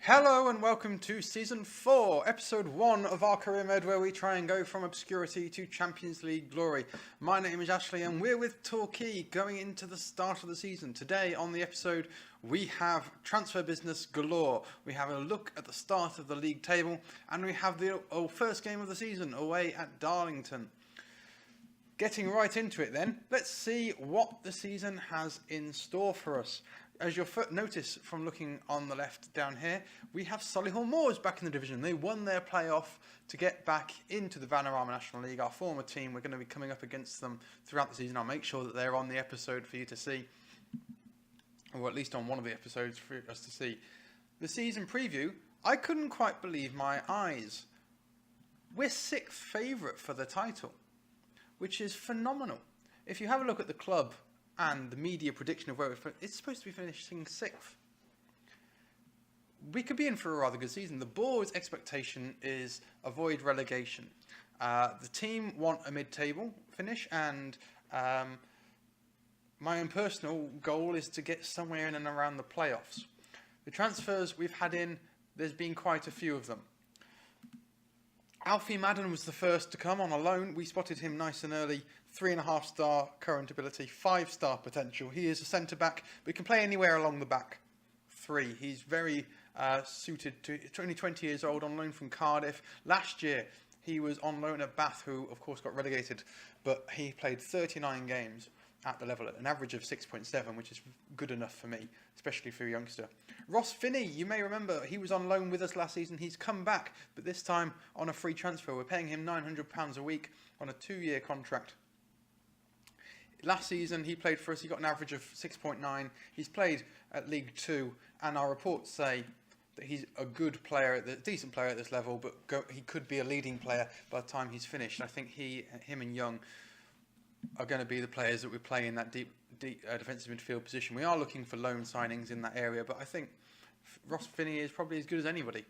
Hello and welcome to Season 4, Episode 1 of our career mode where we try and go from obscurity to Champions League glory. My name is Ashley and we're with Torquay going into the start of the season. Today on the episode we have transfer business galore. We have a look at the start of the league table and we have the first game of the season away at Darlington. Getting right into it then, let's see what the season has in store for us. As you'll notice from looking on the left down here, we have Solihull Moors back in the division. They won their playoff to get back into the Vanarama National League, our former team. We're going to be coming up against them throughout the season. I'll make sure that they're on the episode for you to see, or at least on one of the episodes for us to see. The season preview, I couldn't quite believe my eyes. We're 6th favourite for the title, which is phenomenal. If you have a look at the club and the media prediction of where it's supposed to be finishing 6th. We could be in for a rather good season. The board's expectation is avoid relegation. The team want a mid-table finish, and my own personal goal is to get somewhere in and around the playoffs. The transfers we've had in, there's been quite a few of them. Alfie Madden was the first to come on a loan. We spotted him nice and early. 3.5-star current ability, 5-star potential. He is a centre-back, but he can play anywhere along the back three. He's very suited to... only 20 years old, on loan from Cardiff. Last year, he was on loan at Bath, who, of course, got relegated. But he played 39 games at the level, at an average of 6.7, which is good enough for me, especially for a youngster. Ross Finney, you may remember, he was on loan with us last season. He's come back, but this time on a free transfer. We're paying him £900 a week on a 2-year contract. Last season, he played for us. He got an average of 6.9. He's played at League 2, and our reports say that he's a good player, a decent player at this level, but he could be a leading player by the time he's finished. I think him and Young are going to be the players that we play in that deep defensive midfield position. We are looking for loan signings in that area, but I think Ross Finney is probably as good as anybody.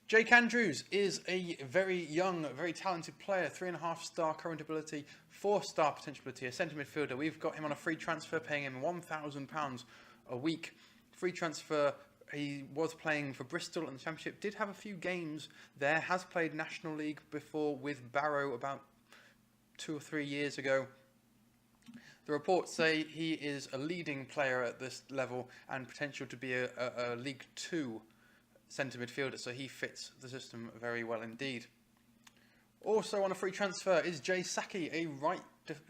Jake Andrews is a very young, very talented player, 3.5-star current ability, 4-star potential ability, a centre midfielder. We've got him on a free transfer, paying him £1,000 a week. Free transfer. He was playing for Bristol in the Championship, did have a few games there, has played National League before with Barrow about 2 or 3 years ago. The reports say he is a leading player at this level and potential to be a League 2 centre midfielder, so he fits the system very well indeed. Also on a free transfer is Jay Saki, a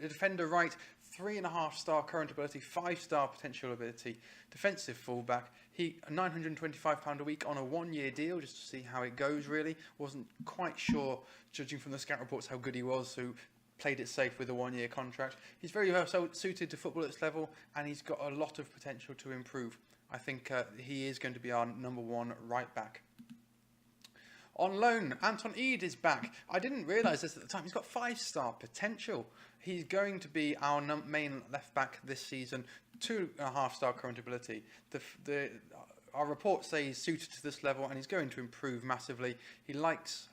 defender right, 3.5-star current ability, 5-star potential ability, defensive fullback. He £925 a week on a 1-year deal, just to see how it goes really. Wasn't quite sure, judging from the scout reports, how good he was, so played it safe with a 1-year contract. He's very well suited to football at this level, and he's got a lot of potential to improve. I think he is going to be our number 1 right back. On loan, Anton Eid is back. I didn't realise this at the time. He's got 5-star potential. He's going to be our main left back this season. 2.5-star current ability. Our reports say he's suited to this level and he's going to improve massively. He likes...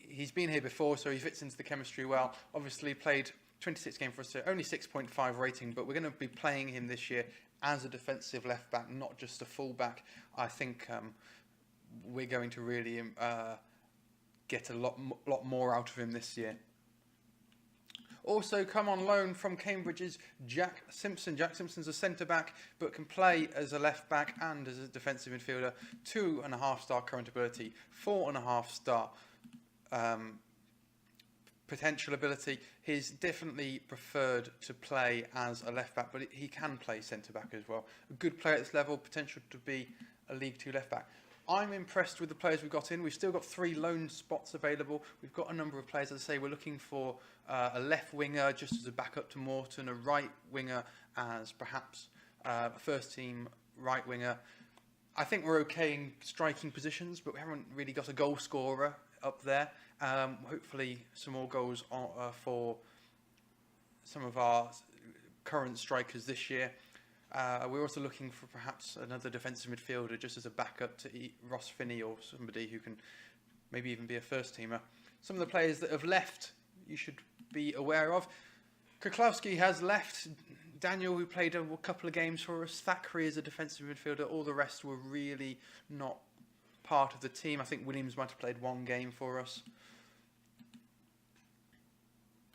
He's been here before, so he fits into the chemistry well. Obviously played 26 games for us, so only 6.5 rating, but we're going to be playing him this year as a defensive left back, not just a full back. I think we're going to really get a lot more out of him this year. Also come on loan from Cambridge is Jack Simpson. Jack Simpson's a centre-back, but can play as a left-back and as a defensive midfielder. 2.5-star current ability, 4.5-star potential ability. He's definitely preferred to play as a left-back, but he can play centre-back as well. A good player at this level, potential to be a League 2 left-back. I'm impressed with the players we've got in. We've still got 3 loan spots available. We've got a number of players. As I say, we're looking for a left winger just as a backup to Morton, a right winger as perhaps a first-team right winger. I think we're okay in striking positions, but we haven't really got a goal scorer up there. Hopefully some more goals for some of our current strikers this year. We're also looking for perhaps another defensive midfielder just as a backup to Ross Finney or somebody who can maybe even be a first teamer. Some of the players that have left you should be aware of. Kuklowski has left Daniel, who played a couple of games for us, Thackeray is a defensive midfielder. All the rest were really not part of the team. I think Williams might have played one game for us.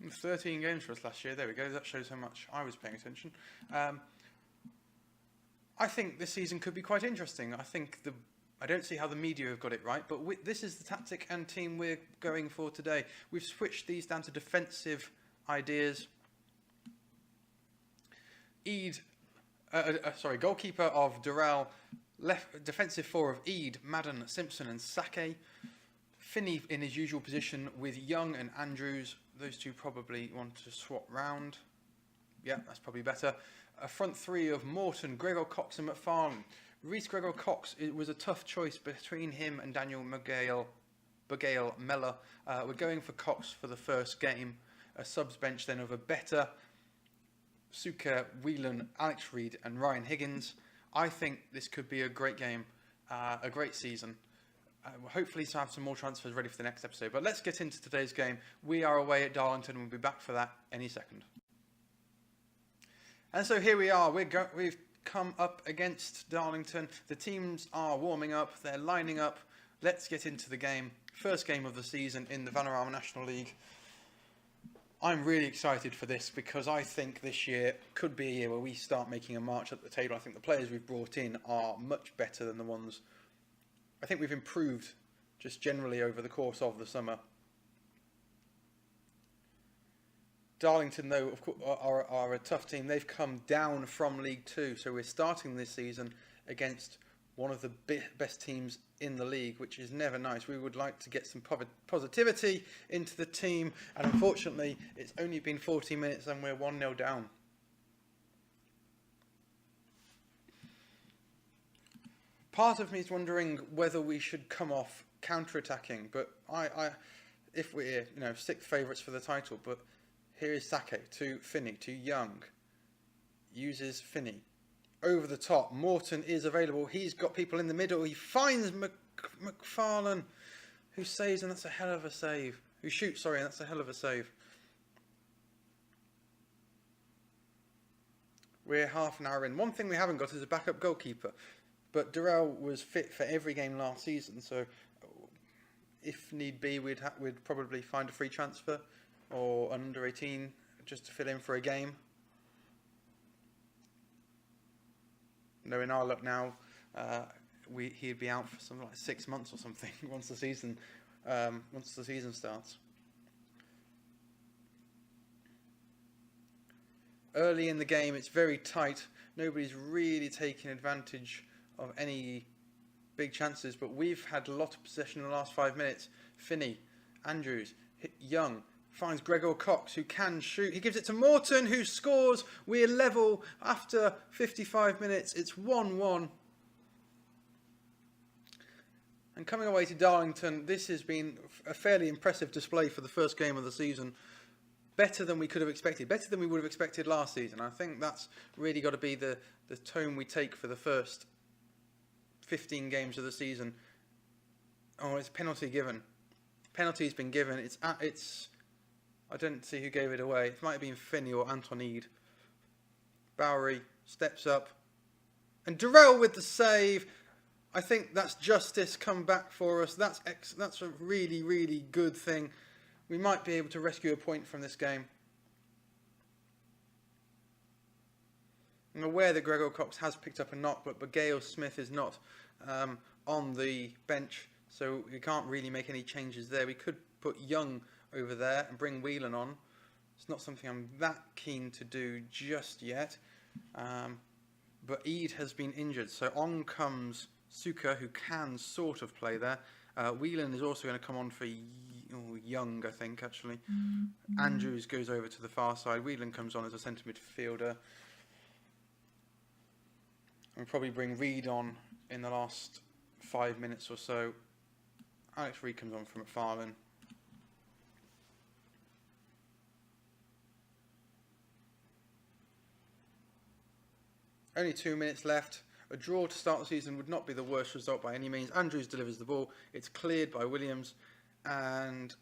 13 games for us last year. There we go. That shows how much I was paying attention. I think this season could be quite interesting. I don't see how the media have got it right, but this is the tactic and team we're going for today. We've switched these down to defensive ideas. Goalkeeper of Durrell, defensive four of Eid, Madden, Simpson and Sake. Finney in his usual position with Young and Andrews. Those two probably want to swap round. Yeah, that's probably better. A front three of Morton, Gregor Cox and McFarlane. Reece Gregor Cox, it was a tough choice between him and Daniel Bagale Mellor. We're going for Cox for the first game. A subs bench then of a better Suka, Whelan, Alex Reid and Ryan Higgins. I think this could be a great game, a great season. We'll hopefully have some more transfers ready for the next episode. But let's get into today's game. We are away at Darlington. We'll be back for that any second. And so here we are. We've come up against Darlington. The teams are warming up. They're lining up. Let's get into the game. First game of the season in the Vanarama National League. I'm really excited for this because I think this year could be a year where we start making a march up the table. I think the players we've brought in are much better than the ones. I think we've improved just generally over the course of the summer. Darlington, though, of course, are a tough team. They've come down from League Two, so we're starting this season against one of the best teams in the league, which is never nice. We would like to get some positivity into the team, and unfortunately, it's only been 40 minutes and we're 1-0 down. Part of me is wondering whether we should come off counter-attacking, but if we're sixth favourites for the title, but here is Sake to Finney to Young, uses Finney over the top. Morton is available. He's got people in the middle. He finds McFarlane, who saves, and that's a hell of a save. Who shoots, sorry, and that's a hell of a save. We're half an hour in. One thing we haven't got is a backup goalkeeper. But Durrell was fit for every game last season, so if need be, we'd probably find a free transfer or an under-18 just to fill in for a game. No, in our luck now, he'd be out for something like 6 months or something once the season starts. Early in the game, it's very tight. Nobody's really taking advantage of any big chances, but we've had a lot of possession in the last 5 minutes. Finney, Andrews, Young finds Gregor Cox, who can shoot. He gives it to Morton, who scores. We're level after 55 minutes. It's 1-1. And coming away to Darlington, this has been a fairly impressive display for the first game of the season. Better than we could have expected, better than we would have expected last season. I think that's really got to be the tone we take for the first 15 games of the season. Oh, it's penalty given. Penalty's been given. It's I don't see who gave it away. It might have been Finney or Anton Eid. Bowery steps up. And Durrell with the save. I think that's justice come back for us. That's a really, really good thing. We might be able to rescue a point from this game. I'm aware that Gregor Cox has picked up a knock, but Gale Smith is not on the bench, so we can't really make any changes there. We could put Young over there and bring Whelan on. It's not something I'm that keen to do just yet. But Eid has been injured, so on comes Suka, who can sort of play there. Whelan is also going to come on for Young, I think, actually. Andrews goes over to the far side. Whelan comes on as a centre midfielder. We'll probably bring Reid on in the last 5 minutes or so. Alex Reid comes on from McFarlane. Only 2 minutes left. A draw to start the season would not be the worst result by any means. Andrews delivers the ball. It's cleared by Williams. And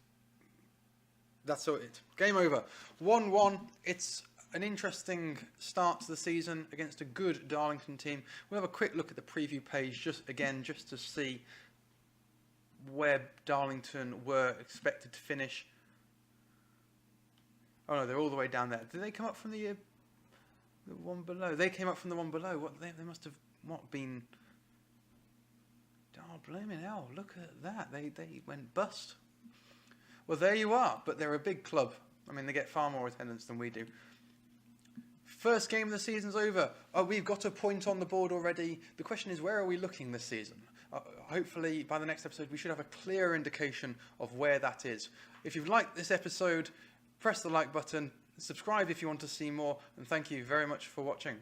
that's it. Game over. 1-1. It's an interesting start to the season against a good Darlington team. We'll have a quick look at the preview page just to see where Darlington were expected to finish. Oh no, they're all the way down there. Did they come up from the one below? They came up from the one below. What they must have been? Oh, blimey hell! Look at that. They went bust. Well, there you are. But they're a big club. I mean, they get far more attendance than we do. First game of the season's over. Oh, we've got a point on the board already. The question is, where are we looking this season? Hopefully, by the next episode, we should have a clear indication of where that is. If you've liked this episode, press the like button, subscribe if you want to see more, and thank you very much for watching.